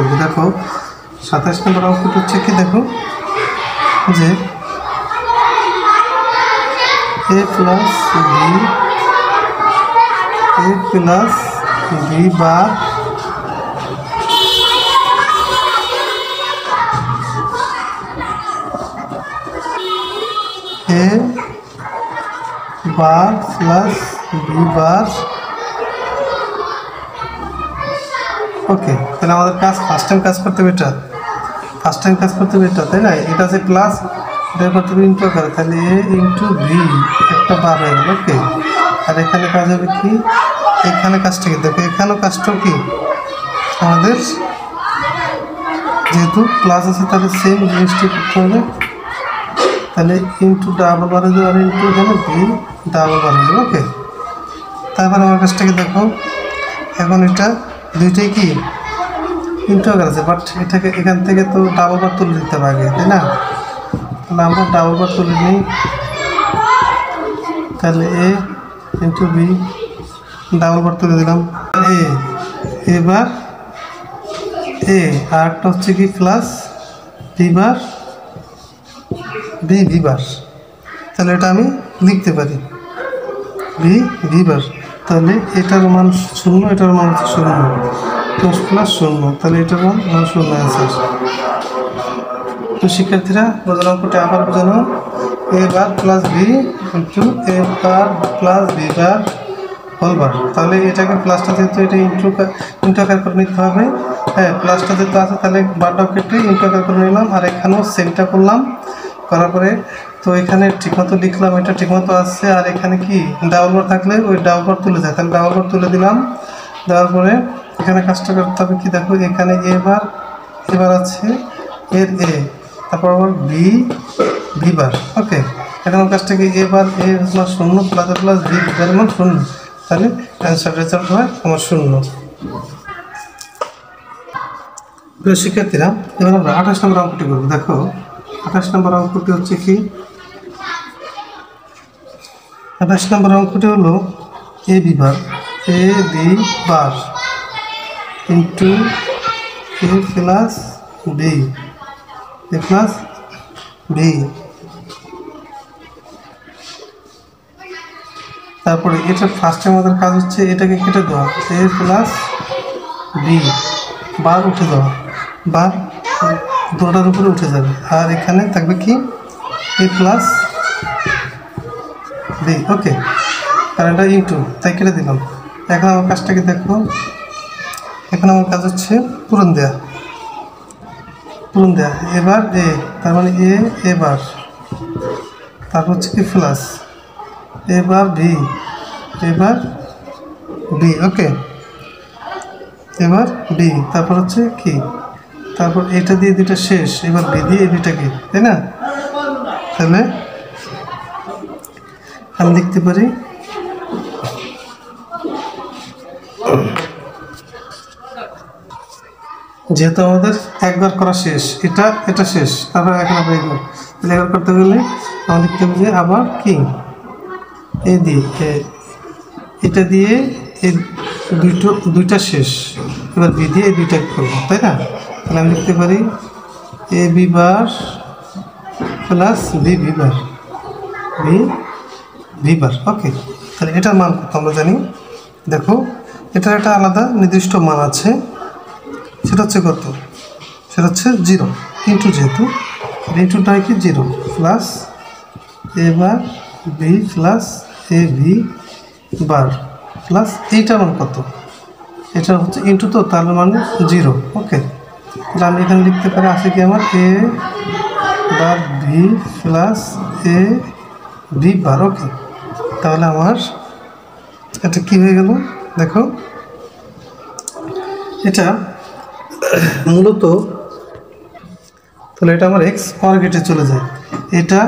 করব। দেখো 27 নম্বর অঙ্কটা হচ্ছে কি, দেখো যে a plus B bar a bar plus B bar. Okay, তাহলে আমাদের ফার্স্ট টাইম কাজ করতে হবে এটা, তাই না? এটা আছে প্লাস, এটা করতে হবে ইন্টু আকারে, তাহলে এ ইন্টু বি একটা বার হয়ে গেল। ওকে, আর এখানে কাজ হবে কি, এখানে কাজটা কি, দেখো এখানেও কাজটাও কি আমাদের যেহেতু প্লাস আছে তাহলে সেম জিনিসটি করতে হবে, তাহলে ইন্টু ডাবল বার হয়ে যাবে, আর ইন্টু এখানে বি ডাবল বার হয়ে যাবে। ওকে, তারপরে আমার কাজটাকে দেখো, এখন এটা দুইটাই কি ইন্টু আকার আছে, বাট এটাকে এখান থেকে তো ডাবল বার তুলে দিতে হবে আগে, তাই না? তাহলে আমরা ডাবল বার তুলে নিই, তাহলে A into B double bar তুলে দিলাম, এবার এ আর একটা হচ্ছে কি plus B bar B bar, তাহলে এটা আমি লিখতে পারি বি বার। তাহলে এটার মান 0, এটার মান হচ্ছে 0, 10 প্লাস 0, তাহলে এটার মান 0 অ্যান্সার। তো শিক্ষার্থীরা বোঝানো অঙ্কটা আবার বোঝানো, A bar plus B into A bar plus B bar whole bar. তাহলে এটাকে প্লাসটা যেহেতু এটা ইন্টু আকার করে নিতে হবে, হ্যাঁ প্লাসটা যেহেতু আছে তাহলে বারটাও কেটে ইন্টু আকার করে নিলাম, আর এখানেও সেমটা করলাম, করার পরে তো এখানে ঠিকমতো লিখলাম, এটা ঠিকমতো আসছে, আর এখানে কি ডাবল বার থাকলে ওই ডাবল বার তুলে যায়, তাহলে ডাবল বার তুলে দিলাম, দেওয়ার পরে এখানে কাজটা করতে হবে কি, দেখো এখানে এবার আছে এর এ, তারপর আবার বি বার। ওকে, এখন কাজটা কি এবার A plus 0 plus plus B bar মান 0, তাহলে অ্যান্সার রেজাল্ট হয় আমার 0। প্রিয় শিক্ষার্থীরা, এবার আমরা 28 নম্বর অঙ্কটি করবো। দেখো 28 নম্বর অঙ্কটি হচ্ছে কি, 28 নম্বর অঙ্কটি হলো এ বি বার ইন্টু এ প্লাস বি, তারপরে এটা ফার্স্টে আমাদের কাজ হচ্ছে এটাকে কেটে দেওয়া, এ প্লাস বি বার উঠে দেওয়া, বার দুটার উপরে উঠে যাবে, আর এখানে থাকবে কি এ প্লাস বি। ওকে, আর এটা ইন্টু, তাই কেটে দিলাম। এখন আমার কাজটাকে দেখো, এখন আমার কাজ হচ্ছে পূরণ দেয়া, এবার এ, তার মানে এবার তারপর হচ্ছে কি প্লাস এবার বি। ওকে, এবার বি, তারপর হচ্ছে কি, তারপর এটা দিয়ে দুটা শেষ, এবার বি দিয়ে এই দুইটা কি, তাই না? তাহলে আমি লিখতে পারি যেহেতু আমাদের একবার করা শেষ, এটা শেষ, তারপর এখন আবার একবার, তাহলে একবার করতে গেলে আমরা লিখতে হবে যে আবার কি এ দিয়ে এটা দিয়ে এই দুইটা শেষ, এবার বি দিয়ে এই দুইটা করবো, তাই না? তাহলে আমি লিখতে পারি A B bar plus B bar. Okay, তাহলে এটার মান কত আমরা জানি, দেখো এটার একটা আলাদা নির্দিষ্ট মান আছে, সেটা হচ্ছে কত, সেটা হচ্ছে 0, ইন্টু যেহেতু ইন্টুটা কি 0 প্লাস এবার B plus A B bar plus এইটার মান কত, এটা হচ্ছে ইন্টু, তো তার মানে 0। ওকে, তাহলে আমি এখানে লিখতে পারি আছে কি আমার এ বার B plus A B bar. Okay, তাহলে আমার এটা কি হয়ে গেল, দেখো এটা মূলত, তাহলে এটা আমার এক্স অর গেটে চলে যায়, এটা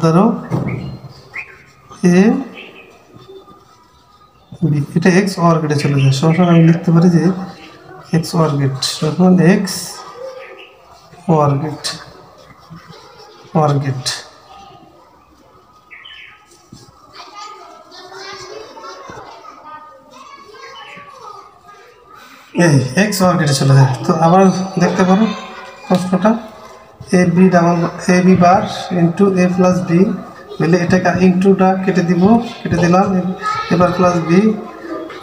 ধরো এ বি, এটা এক্স অর গেটে চলে যায়, সবসময় আমি লিখতে পারি যে এক্স অর গেট, তখন এক্স অর গেট। এই এক্স ওয়ার কেটে চলে যায়। তো আবার দেখতে পারো প্রশ্নটা এ বি বার ইন্টু এ প্লাস বি বলে এটাকে ইন্টুটা কেটে দিলাম, এবার প্লাস বি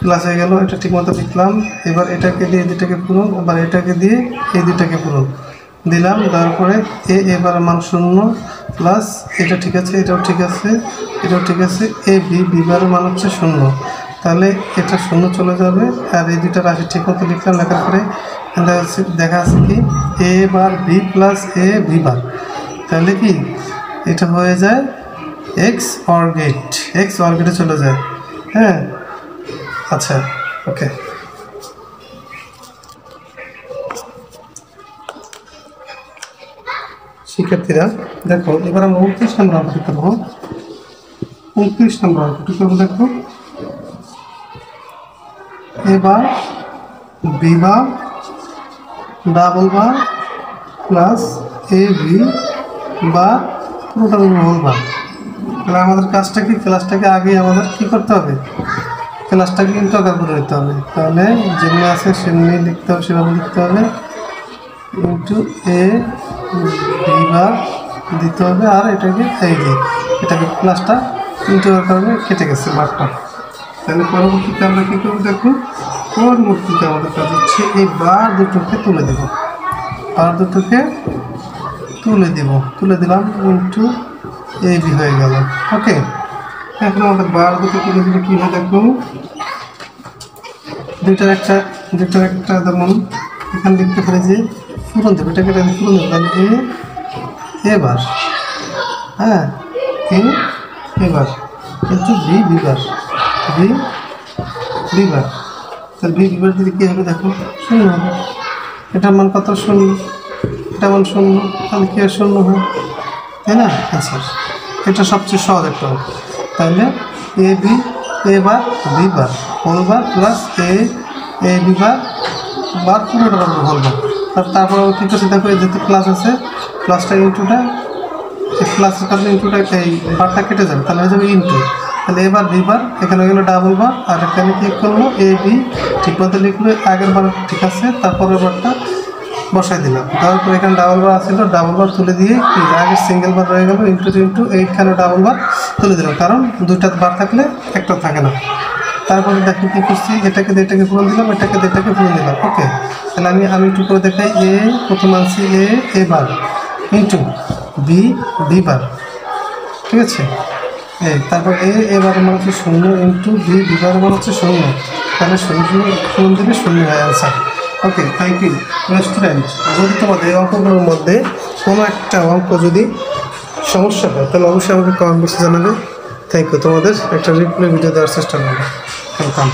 প্লাস হয়ে গেল, এটা ঠিকমতো লিখলাম। এবার এটাকে দিয়ে এই দুটাকে পূরণ, এবার এটাকে দিয়ে এই দুটাকে পূরণ দিলাম, তারপরে এবার মান 0 প্লাস এটা ঠিক আছে, এটাও ঠিক আছে, এটাও ঠিক আছে, বি বারের মান হচ্ছে 0, তাহলে এটা 0 চলে যাবে। আর এই দুটা রাশি ঠিক মতো লিখলাম, লেখার পরে দেখা আছে কি এ বার B plus A B bar, তাহলে কি এটা হয়ে যায় এক্স অর গেটে চলে যায়। হ্যাঁ, আচ্ছা, ওকে। শিক্ষার্থীরা দেখো, এবার আমরা 29 নম্বর অঙ্কটি করবো। 29 নম্বর অঙ্কটি করবো। দেখো, এবার B bar double bar plus A B বা পুরোটা হোল বার। তাহলে আমাদের কাজটা কি, ক্লাসটাকে আগে আমাদের কী করতে হবে, ক্লাসটাকে কিন্তু আকার করে নিতে হবে। তাহলে যেমনি আছে সেমনি লিখতে হবে, সেভাবে লিখতে হবে, ইন্টু এ বি বার দিতে হবে, আর এটাকে এই যে এটাকে প্লাসটা ইন্টু হওয়ার কারণে কেটে গেছে বারটা। তাহলে পরবর্তীতে আমরা কী করবো দেখো, পরবর্তীতে আমাদের কাজ হচ্ছে এই বার দুটোকে তুলে দেব, তুলে দিলাম, ইন্টু এ বি হয়ে গেল। ওকে, এখন আমাদের বার দুটো তুলে দিলে কী হয় দেখো, দুইটার একটা যেমন এখানে লিখতে পারি যে পূরণ দেবো, এটাকে পূরণ দেবো, তাহলে এবার হ্যাঁ এবার কিন্তু বিবার তাহলে বিবার দিলে কী হবে দেখো, 0 হবে। এটার মান কত, 0, এটা মান 0, তাহলে কি 0 হয়, তাই না? আচ্ছা, এটা সবচেয়ে সহজ একটা। তাহলে এবার B bar whole bar plus A B bar bar পুরোটা পারবো হোল বার। তারপর কী করছে দেখো, যেহেতু প্লাস আছে, প্লাসটা ইন্টুটা, এই প্লাসের কারণে ইন্টুটা এই বারটা কেটে যাবে, তাহলে হয়ে যাবে ইন্টু। তাহলে এবার বিবার এখানে গেলো ডাবল বার, আর এখানে কী করলো এ বি ঠিক মতো লিখলো, আগের বার ঠিক আছে, তারপরের বারটা বসাই দিলাম, তারপর এখানে ডাবল বার আসছিল, ডাবল বার তুলে দিয়ে কি আগে সিঙ্গেল বার রয়ে গেল, ইন্টু এইখানে ডাবল বার তুলে দিলাম, কারণ দুইটা বার থাকলে একটা থাকে না। তারপরে দেখো কী করছি, এটাকে পূরণ দিলাম, এটাকে পূরণ দিলাম। ওকে, তাহলে আমি একটু করে দেখাই, প্রথম আনছি এ বার ইন্টু বি বার, ঠিক আছে। তারপর এবার মান হচ্ছে 0 ইন্টু বি বার মান হচ্ছে 0, তাহলে 0 পূরণ দিলে 0 হয় answer. Okay, thank you student. যদি তোমাদের এই অঙ্কগুলোর মধ্যে কোনো একটা অঙ্ক যদি সমস্যা হয় তাহলে অবশ্যই আমাকে কমেন্ট বক্সে জানাবে। থ্যাংক ইউ, তোমাদের একটা রিপ্লাই ভিডিও দেওয়ার চেষ্টা করবো। ওয়েলকাম।